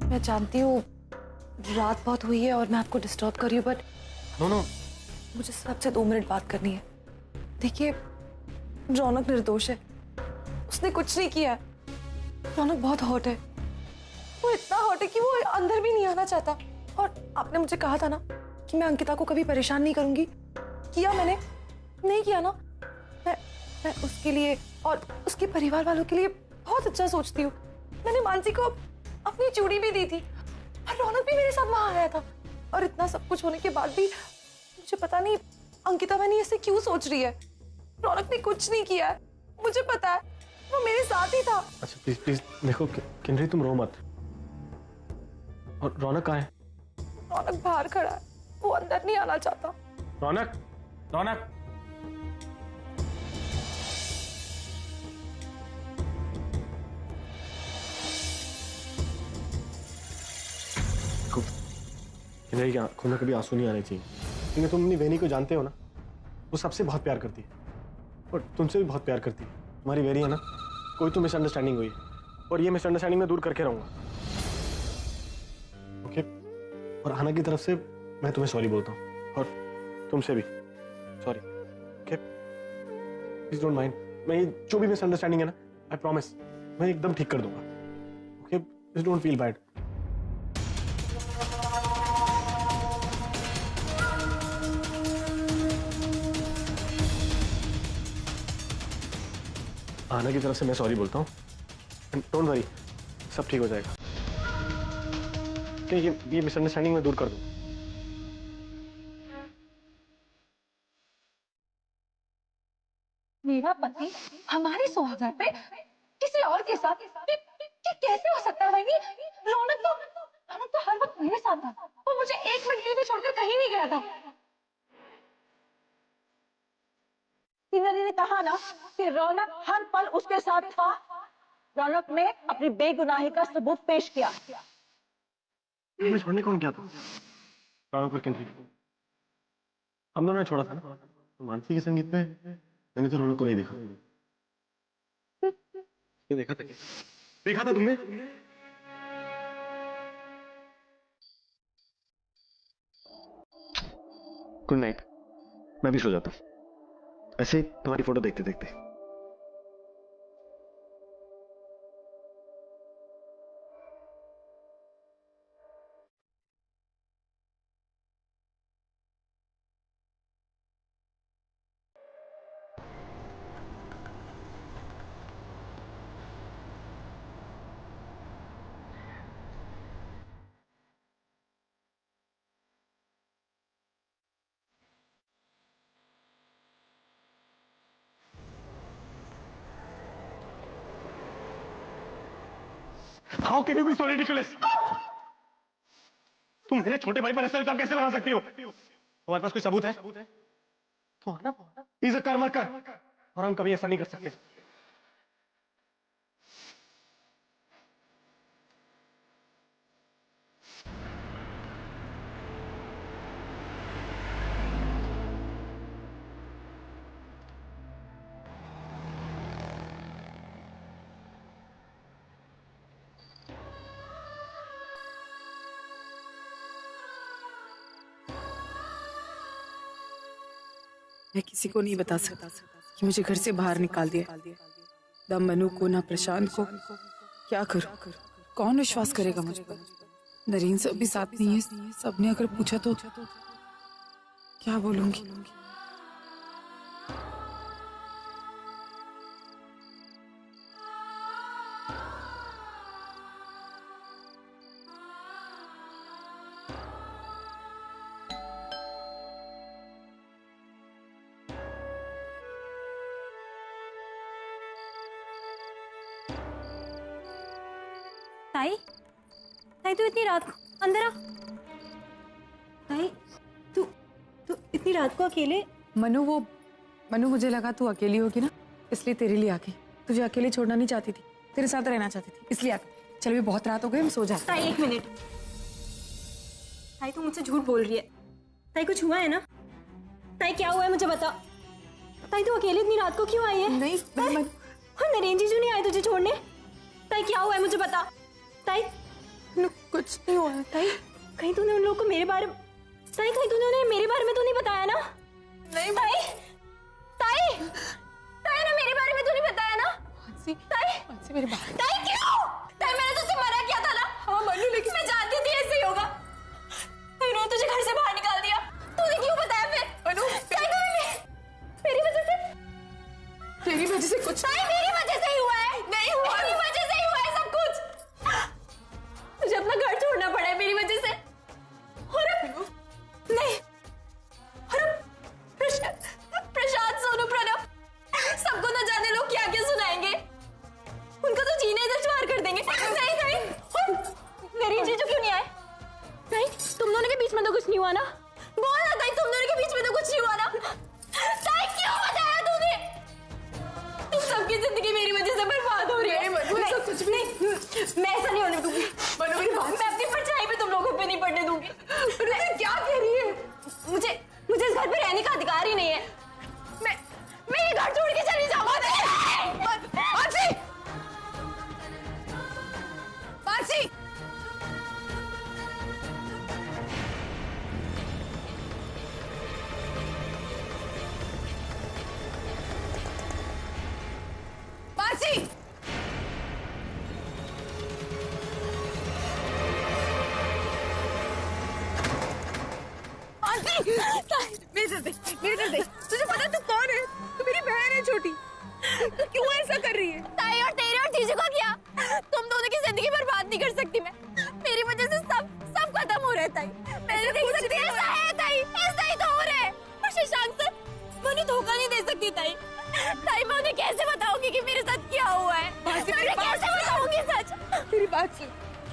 मैं जानती हूँ रात बहुत हुई है और मैं आपको डिस्टर्ब कर रही हूँ, बट नो, मुझे सबसे 2 मिनट बात करनी है। देखिए, रौनक निर्दोष है, उसने कुछ नहीं किया है। रौनक बहुत हॉट है, वो इतना हॉट है कि वो अंदर भी नहीं आना चाहता। और आपने मुझे कहा था ना कि मैं अंकिता को कभी परेशान नहीं करूंगी। किया मैंने? नहीं किया ना। मैं उसके लिए और उसके परिवार वालों के लिए बहुत अच्छा सोचती हूँ। मैंने मानसी को अपनी चूड़ी भी दी थी और रौनक भी मेरे साथ वहां आया था। और इतना सब कुछ होने के बाद भी मुझे पता नहीं अंकिता बहनी ऐसे क्यों सोच रही है। रौनक ने कुछ नहीं किया है, मुझे पता है, वो मेरे साथ ही था। अच्छा प्लीज देखो किन्नरी, तुम रो मत। और रौनक कहाँ है? रौनक बाहर खड़ा है, वो अंदर नहीं आना चाहता। रौनक, रौनक, किन्नरी की आंखों में कभी आंसू नहीं आने चाहिए, क्योंकि तुम अपनी वेनी को जानते हो ना, वो सबसे बहुत प्यार करती है और तुमसे भी बहुत प्यार करती है। तुम्हारी वेनी है ना, कोई तो मिसअंडरस्टैंडिंग हुई है और ये मिसअंडरस्टैंडिंग मैं दूर करके रहूंगा। ओके? और आना की तरफ से मैं तुम्हें सॉरी बोलता हूँ और तुमसे भी sorry. Okay? Please don't mind. मैं ये जो भी मिसअंडरस्टैंडिंग है ना, आई प्रॉमिस मैं एकदम ठीक कर दूंगा। Okay? Please don't feel bad. आना की तरफ से मैं सॉरी बोलता हूँ। डोंट वरी, सब ठीक हो जाएगा। ये मिसअंडरस्टैंडिंग मैं दूर कर दूँ। मेरा पति हमारे सुहागरात पे किसी और के साथ ये कैसे हो सकता है? रौनक तो हर वक्त मेरे साथ था, वो मुझे एक मिनट के लिए भी छोड़कर कहीं नहीं गया था। किन्नरी ने कहा ना कि रौनक हर पल उसके साथ था। रौनक ने अपनी बेगुनाही का सबूत पेश किया। मैं छोड़ने कौन क्या था? रौनक और किन्नरी, हम दोनों ने छोड़ा था ना। तो मानसी के संगीत में मैंने तो रौनक को नहीं देखा। ये देखा था क्या? देखा था तुमने? गुड नाइट, मैं भी सो जाता हूँ ऐसे ही तुम्हारी फोटो देखते देखते। How can you be so ridiculous? तुम मेरे छोटे भाई पर ऐसा इल्जाम कैसे लगा सकती हो? तुम्हारे पास कोई सबूत है? तो आना, इसे कर मत कर, और हम कभी ऐसा नहीं कर सकते। मैं किसी को नहीं बता सकता कि मुझे घर से बाहर निकाल दिया। ना मनु को, ना प्रशांत को। क्या करूं? कौन विश्वास करेगा मुझ पर? नरीन सब भी साथ नहीं है। सबने अगर पूछा तो क्या बोलूंगी? ताई, ताई तू इतनी रात को अंदर आ। ताई, तू इतनी रात को अकेले? मनु मुझे लगा तू अकेली होगी ना, इसलिए तेरे लिए आके। तुझे अकेले छोड़ना नहीं चाहती थी, तेरे साथ रहना चाहती थी, इसलिए आके। चल भी बहुत रात हो गई, हम सो जाते। ताई 1 मिनट। ताई तू मुझसे झूठ बोल रही है। ताई कुछ हुआ है ना? ताई क्या हुआ है मुझे बता। ताई तू अकेले इतनी रात को क्यों आई है? नहीं और नरेन जीजू नहीं आए तुझे छोड़ने? ताई क्या हुआ है मुझे बता। ताई कुछ नहीं हुआ है ताई। कहीं तूने उन लोगों को मेरे बारे में ताई कहीं तूने उन्हें मेरे बारे में तो नहीं बताया ना? नहीं ताई ताई ताई ने मेरे बारे में तो नहीं बताया ना? मानसी, ताई मानसी मेरी बात। ताई क्यों? ताई मैंने तुझसे मना किया था ना? हाँ मनु, लेकिन मैं जानती थी ऐसे ही होगा। इन्होंने तुझे घर से बाहर निकाल दिया, तूने क्यों बताया फिर? मनु, ताई तूने मेरी वजह से तेरी वजह से कुछ ताई मेरी वजह से ही हुआ है। नहीं हुआ। मेरी वजह से ही हुआ है सब कुछ। तुझे अपना घर छोड़ना पड़ा है मेरी वजह से। और अब नहीं, और अब प्रशांत, सोनू, प्रणव सबको न जाने लोग क्या क्या सुनाएंगे। उनका तो जीने इधर ज्वार कर देंगे। नहीं नहीं, नरेन जीजू क्यों नहीं आए? नहीं, तुम दोनों के बीच में तो कुछ नहीं हुआ ना? बोल ना ताई, तुम दोनों के बीच में तो कुछ नहीं हुआ ना? ताई क्यों बताया तूने? तुम सबकी जिंदगी मेरी वजह से बर्बाद हो रही है। ऐसा कुछ भी नहीं, मैं ऐसा नहीं होने दूंगी। मनु मेरी बात। मैं अपनी परछाई पे तुम लोगों पे नहीं पड़ने दूंगी। अरे क्या कह रही है? मुझे मुझे इस घर पे रहने का अधिकार ही नहीं है। मैं ये घर छोड़ के चली जाऊंगा। मानसी, मानसी, मानसी, मेरे दे। तुझे पता है तू कौन है? तू मेरी बहन है छोटी। तू क्यों ऐसा कर रही है? ताई और तेरे और जीजू को क्या? तुम दोनों की जिंदगी बर्बाद नहीं कर सकती मैं। मेरी वजह से सब खत्म हो रहा है ताई। मैं नहीं देख सकती। ऐसा है ताई, ऐसा ही तो हो रहा है। और शशांक से मैं उन्हें धोखा नहीं दे सकती ताई। ताई मैं उन्हें कैसे बताऊंगी कि मेरे साथ क्या हुआ है? मैं उन्हें कैसे बताऊंगी सच? मेरी बात सुन,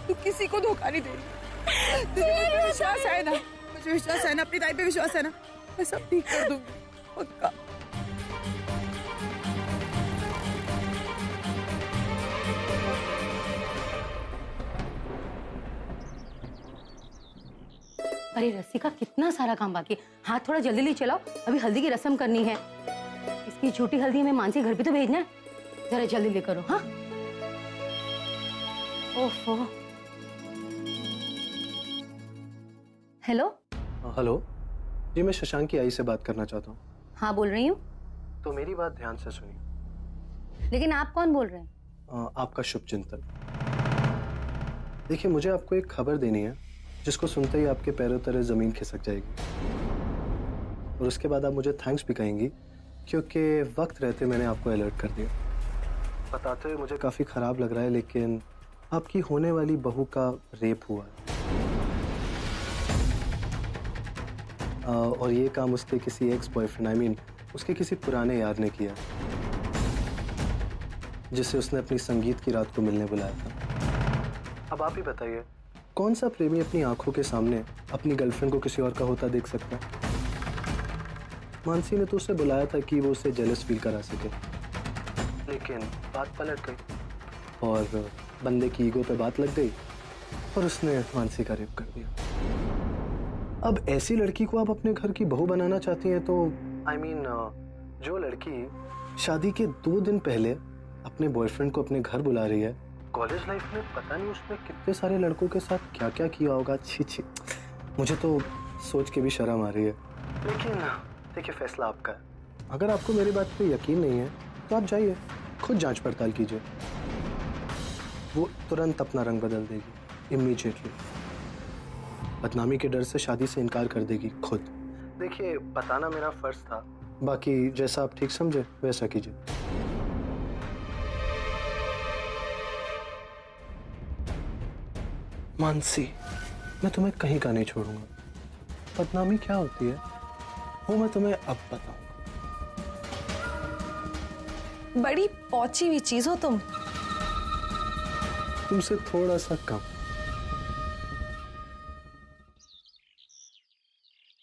तू किसी को धोखा नहीं दे रही। तुझे मुझ पे विश्वास है ना? मुझे विश्वास है ना? अपनी ताई पे विश्वास है ना? मैं सब ठीक कर दूंगी, पक्का। अरे रसिका, कितना सारा काम बाकी है। हाथ थोड़ा जल्दी जल्दी चलाओ, अभी हल्दी की रस्म करनी है। इसकी छोटी हल्दी हमें मानसी घर भी तो भेजना है। जरा जल्दी ले करो। हाँ, ओफो। हेलो हेलो जी, मैं शशांक की आई से बात करना चाहता हूँ। हाँ, बोल रही हूँ। तो मेरी बात ध्यान से सुनिए। लेकिन आप कौन बोल रहे हैं? आपका शुभ चिंतन। देखिए, मुझे आपको एक खबर देनी है जिसको सुनते ही आपके पैरों तले जमीन खिसक जाएगी, और उसके बाद आप मुझे थैंक्स भी कहेंगी, क्योंकि वक्त रहते मैंने आपको अलर्ट कर दिया। बताते हुए मुझे काफ़ी ख़राब लग रहा है, लेकिन आपकी होने वाली बहू का रेप हुआ है। और ये काम उसके किसी एक्स बॉयफ्रेंड, उसके किसी पुराने यार ने किया, जिसे उसने अपनी संगीत की रात को मिलने बुलाया था। अब आप ही बताइए, कौन सा प्रेमी अपनी आंखों के सामने अपनी गर्लफ्रेंड को किसी और का होता देख सकता है? मानसी ने तो उसे बुलाया था कि वो उसे जेलस फील करा सके, लेकिन बात पलट गई और बंदे की ईगो पे बात लग गई और उसने मानसी का रेप कर दिया। अब ऐसी लड़की को आप अपने घर की बहू बनाना चाहती हैं, तो जो लड़की शादी के 2 दिन पहले अपने बॉयफ्रेंड को अपने घर बुला रही है, कॉलेज लाइफ में पता नहीं उसने कितने सारे लड़कों के साथ क्या क्या किया होगा। छी छी, मुझे तो सोच के भी शर्म आ रही है। लेकिन देखिए, फैसला आपका है। अगर आपको मेरी बात पे यकीन नहीं है तो आप जाइए, खुद जांच पड़ताल कीजिए। वो तुरंत अपना रंग बदल देगी, इमीडिएटली। बदनामी के डर से शादी से इनकार कर देगी खुद। देखिए, बताना मेरा फर्ज था, बाकी जैसा आप ठीक समझे वैसा कीजिए। मानसी, मैं तुम्हें कहीं का नहीं छोड़ूंगा। बदनामी क्या होती है वो मैं तुम्हें अब बताऊंगा। बड़ी पहुंची हुई चीज हो तुम। तुमसे थोड़ा सा कम।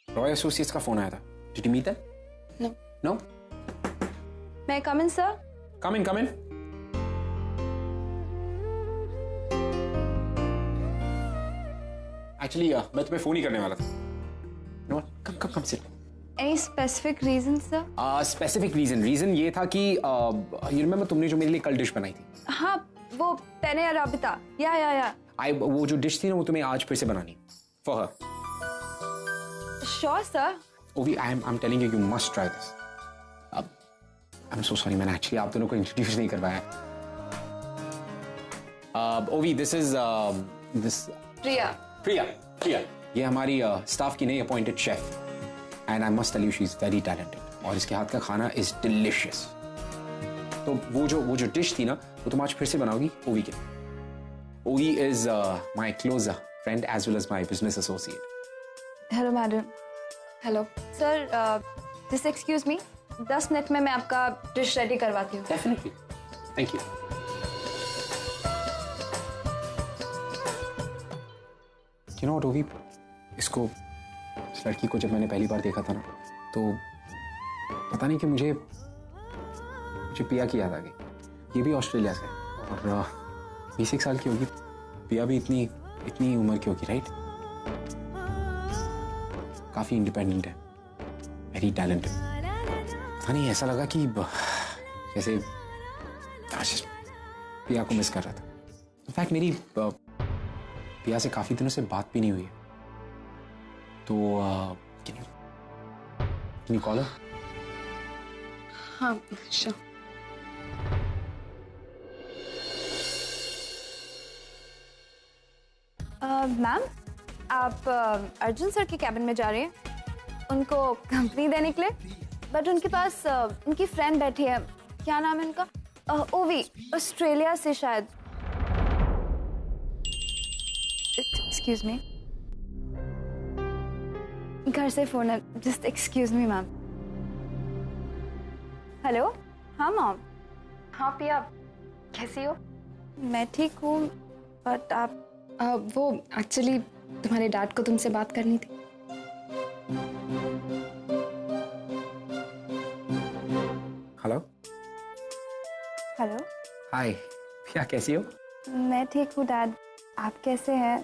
रॉय एसोसिएट्स का फोन आया था। Did you meet them? No. No? मैं कम इन sir? Come in, come in. Actually, मैं तुम्हें फोन ही करने वाला था। No, come, sit. Any specific reason, sir? Specific reason ये था कि यू रिमेम्बर तुमने जो मेरे लिए कल डिश बनाई थी, हाँ, वो पेने अराबिता। या। वो जो डिश थी ना वो तुम्हें आज फिर से बनानी फॉर हर। Sure, sir. ओवी, I am telling you, you must try this. I am so sorry, मैंने एक्चुअली आप दोनों को इंट्रोड्यूस नहीं करवाया। ओवी, दिस इज दिस प्रिया, ये हमारी स्टाफ की नई appointed chef, and I must tell you she is very talented, और इसके हाथ का खाना इज डिलिशियस। तो वो जो डिश थी ना वो तुम आज फिर से बनाओगी ओवी के लिए। Ovi is my close friend as well as my business associate. Hello madam. Hello sir, just excuse me, 10 minute में मैं आपका डिश रेडी करवाती हूँ। Definitely, thank you. You know what Ovi, इसको, इस लड़की को जब मैंने पहली बार देखा था ना, तो पता नहीं कि मुझे पिया की याद आ गई। ये भी ऑस्ट्रेलिया से है और 20 साल की होगी। पिया भी इतनी उम्र की होगी, राइट? काफी इंडिपेंडेंट है, वेरी टैलेंटेड। पता नहीं, ऐसा लगा कि जैसे आज पिया को मिस कर रहा था। इनफैक्ट मेरी पिया से काफी दिनों से बात भी नहीं हुई है, तो कैन यू कॉल हर? हाँ, श्योर। मैम, आप अर्जुन सर के कैबिन में जा रहे हैं उनको कंपनी देने के लिए, बट उनके पास उनकी फ्रेंड बैठी है। क्या नाम है उनका? ओवी, ऑस्ट्रेलिया से शायद। एक्सक्यूज मी, घर से फोन है, just excuse me ma'am. Hello, हाँ मॉम। हाँ पिया, कैसी हो? मैं ठीक हूँ, बट आप वो एक्चुअली तुम्हारे डैड को तुमसे बात करनी थी। हेलो। हेलो। हाय पिया, कैसी हो? मैं ठीक हूँ डैड, आप कैसे हैं?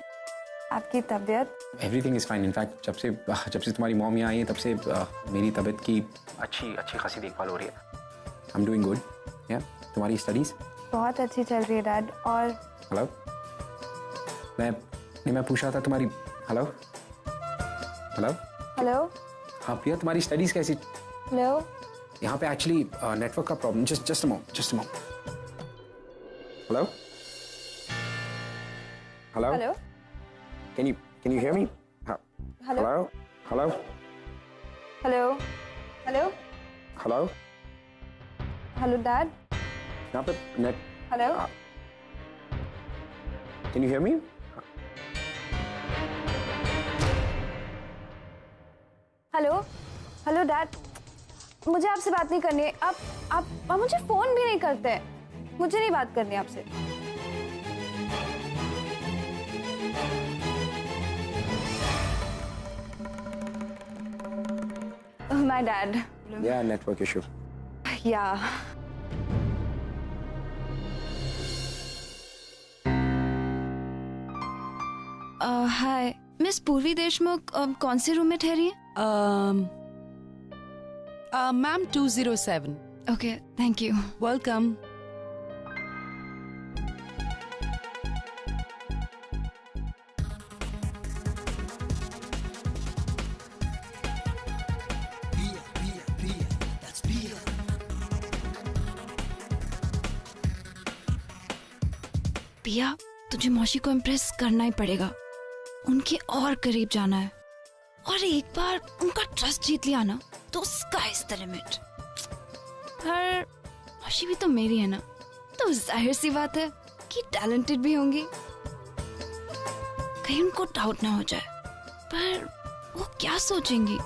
आपकी तबीयत? Everything is fine. इनफैक्ट जब से तुम्हारी मॉम यहाँ आई है तब से मेरी तबीयत की अच्छी खासी देखभाल हो रही है। I am doing good. या तुम्हारी स्टडीज? बहुत अच्छी चल रही है डैड। और हेलो, मैं पूछ रहा था तुम्हारी। Hello hello hello. हाँ पिया, तुम्हारी स्टडीज कैसी? हेलो। यहाँ पे एक्चुअली नेटवर्क का problem. Just a moment. Hello hello hello. Can you hear me? Hello. Hello hello hello. Hello. Hello hello dad. यहाँ पे net. Hello. Can you hear me? Hello. Hello dad, मुझे आपसे बात नहीं करनी है। आप मुझे फोन भी नहीं करते। मुझे नहीं बात करनी आपसे। My dad. या नेटवर्क इशू। या हाय मिस पूर्वी देशमुख, कौन से रूम में ठहरी है? Ma'am 207. Okay, thank you. Welcome. पिया, तुझे मौसी को इम्प्रेस करना ही पड़ेगा। उनके और करीब जाना है, और एक बार उनका ट्रस्ट जीत लिया ना तो स्काई इज द लिमिट। पर मौसी भी तो मेरी है ना, तो जाहिर सी बात है कि टैलेंटेड भी होंगी। कहीं उनको डाउट ना हो जाए। पर वो क्या सोचेंगी?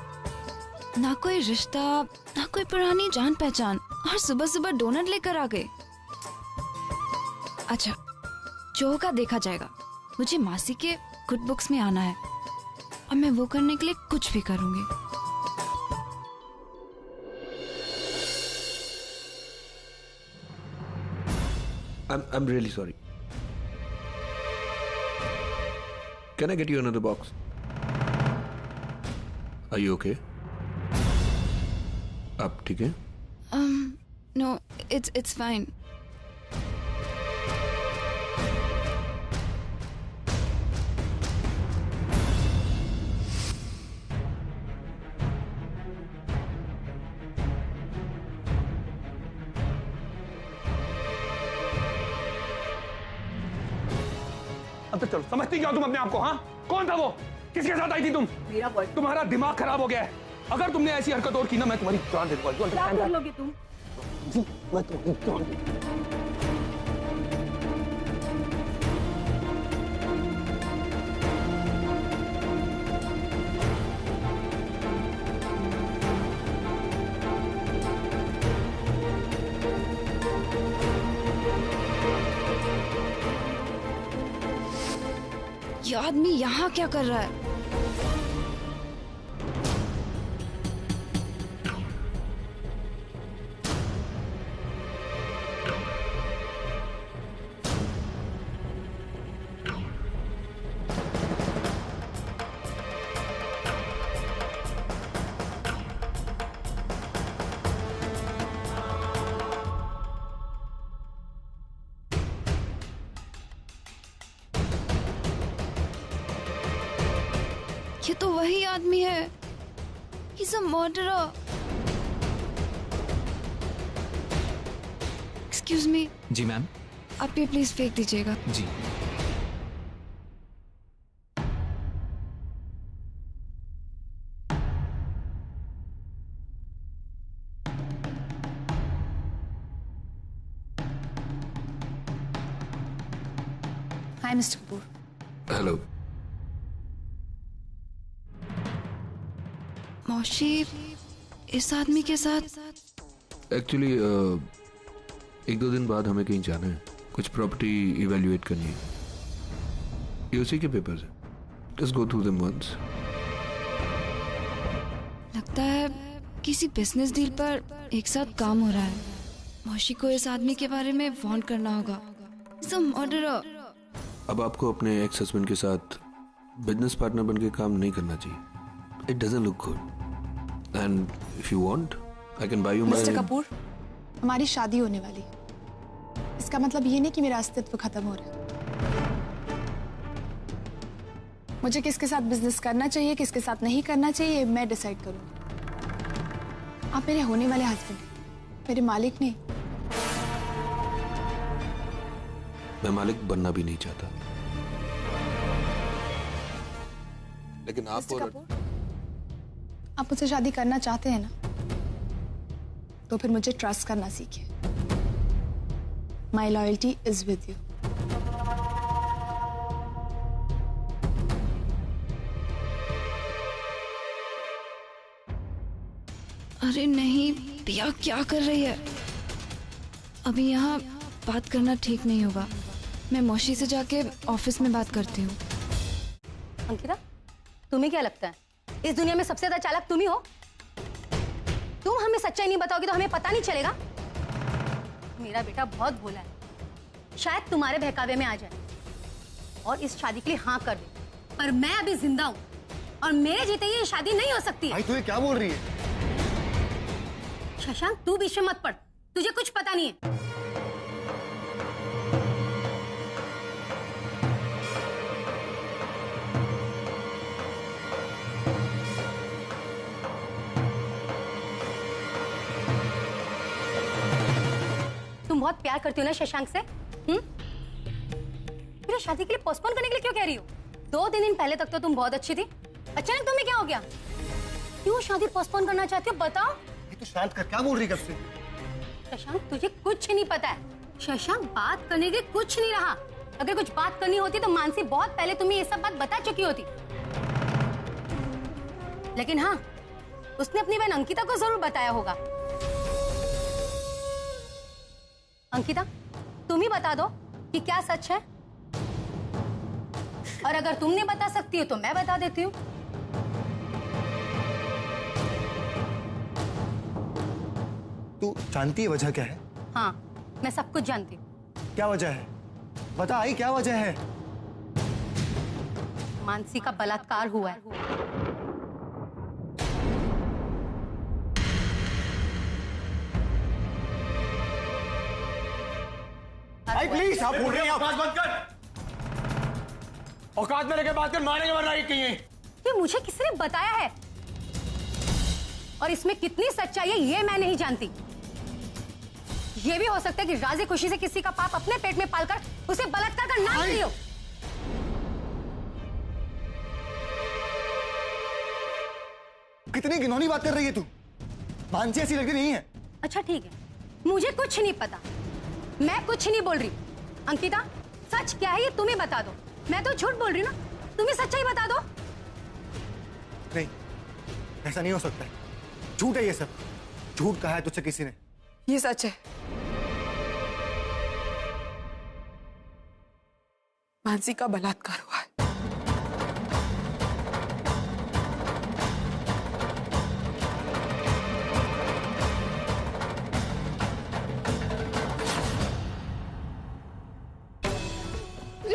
ना कोई रिश्ता, ना कोई पुरानी जान पहचान, और सुबह सुबह डोनट लेकर आ गए। अच्छा, जो होगा देखा जाएगा। मुझे मासी के गुड बुक्स में आना है, और मैं वो करने के लिए कुछ भी करूंगी। I'm really sorry. Can I get you another box? Are you okay? आप ठीक है? No, it's fine. अब तो चलो, समझती क्या हो तुम अपने आप को? हाँ, कौन था वो? किसके साथ आई थी तुम? मेरा बॉयफ्रेंड। तुम्हारा दिमाग खराब हो गया है। अगर तुमने ऐसी हरकत और की ना, मैं तुम्हारी जान दे दूंगा। क्या कर लोगे तुम? मैं तुम्हारी जान दे दूंगा। ये आदमी यहाँ क्या कर रहा है? ये तो वही आदमी है। He's a murderer. Excuse me. जी मैम। आप ये प्लीज फेंक दीजिएगा। जी। Hi mister Kapoor. हेलो। मौशी इस आदमी के साथ एक्चुअली एक दो दिन बाद हमें कहीं जाना है, कुछ प्रॉपर्टी इवैल्यूएट करनी है। ये उसी के पेपर्स हैं, just go through them once. लगता है किसी बिजनेस डील पर एक साथ काम हो रहा है। मौशी को इस आदमी के बारे में वार्न करना होगा। He's a murderer. अब आपको अपने एक्स हस्बैंड के साथ बिजनेस पार्टनर बनके काम नहीं करना चाहिए। It doesn't look good. And if you want I can buy you my. Mister Kapoor, हमारी शादी होने वाली है। इसका मतलब ये नहीं कि मेरा अस्तित्व खत्म हो रहा है। मुझे किसके साथ बिजनेस करना चाहिए, किसके साथ नहीं करना चाहिए, मैं डिसाइड करूंगी। आप मेरे होने वाले हस्बैंड, मेरे मालिक नहीं। मैं मालिक बनना भी नहीं चाहता, लेकिन आप और आप मुझसे शादी करना चाहते हैं ना, तो फिर मुझे ट्रस्ट करना सीखिए। माई लॉयल्टी इज विद यू। अरे नहीं, पिया क्या कर रही है? अभी यहाँ बात करना ठीक नहीं होगा। मैं मौशी से जाके ऑफिस में बात करती हूँ। अंकिता, तुम्हें क्या लगता है इस दुनिया में सबसे ज्यादा चालाक तुम ही हो? तुम हमें सच्चाई नहीं बताओगी तो हमें पता नहीं चलेगा। मेरा बेटा बहुत भोला है, शायद तुम्हारे बहकावे में आ जाए और इस शादी के लिए हाँ कर दे, पर मैं अभी जिंदा हूँ और मेरे जीते ये शादी नहीं हो सकती। भाई तू ये क्या बोल रही है? शशांक, तू बीच में मत पड़, तुझे कुछ पता नहीं है। तुम बहुत प्यार करती हो ना शशांक से? फिर शादी के लिए पोस्टपोन करने के लिए क्यों कह रही हो? 2 दिन पहले तक तो तुम बहुत अच्छी थी, अचानक तुम्हें क्या हो गया? क्यों शादी पोस्टपोन करना चाहती हो, बताओ। तू शांत कर, क्या बोल रही कब से? शशांक, तुझे कुछ नहीं पता है। शशांक, बात करने के कुछ नहीं रहा। अगर कुछ बात करनी होती तो मानसी बहुत पहले तुम्हें ये सब बात बता चुकी होती। लेकिन हाँ, उसने अपनी बहन अंकिता को जरूर बताया होगा। अंकिता, तुम ही बता दो कि क्या सच है, और अगर तुम नहीं बता सकती हो तो मैं बता देती हूँ। तू जानती है वजह क्या है? हाँ, मैं सब कुछ जानती हूँ। क्या वजह है? बता आई, क्या वजह है? मानसी का बलात्कार हुआ है। भाई प्लीज, आप बोल रहे हैं, औकात बंद कर, औकात में लेके बात कर, मारेंगे वरना कहीं। ये मुझे किसी ने बताया है और इसमें कितनी सच्चाई है ये मैं नहीं जानती। ये भी हो सकता है कि राजी खुशी से किसी का पाप अपने पेट में पालकर उसे बलात्कार का नाम दी हो। कितनी घिनौनी बात कर रही है तू? मानसी ऐसी लड़की नहीं है। अच्छा ठीक है, मुझे कुछ नहीं पता, मैं कुछ नहीं बोल रही। अंकिता, सच क्या है ये तुम ही बता दो। मैं तो झूठ बोल रही हूँ ना, तुम ही सच्चाई बता दो। नहीं, ऐसा नहीं हो सकता है, झूठ है ये सब। झूठ कहा है तुझसे किसी ने। ये सच है। मानसी का बलात्कार हुआ है।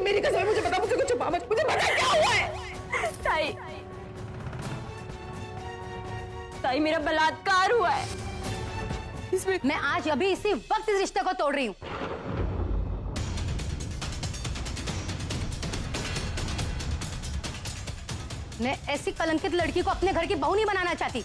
मेरी कसम, मुझे पता, मुझे कुछ छुपा मत, मुझे पता क्या हुआ है। ताई, ताई मेरा बलात्कार हुआ है। इसमें मैं आज अभी इसी वक्त इस रिश्ते को तोड़ रही हूँ। मैं ऐसी कलंकित लड़की को अपने घर की बहू नहीं बनाना चाहती।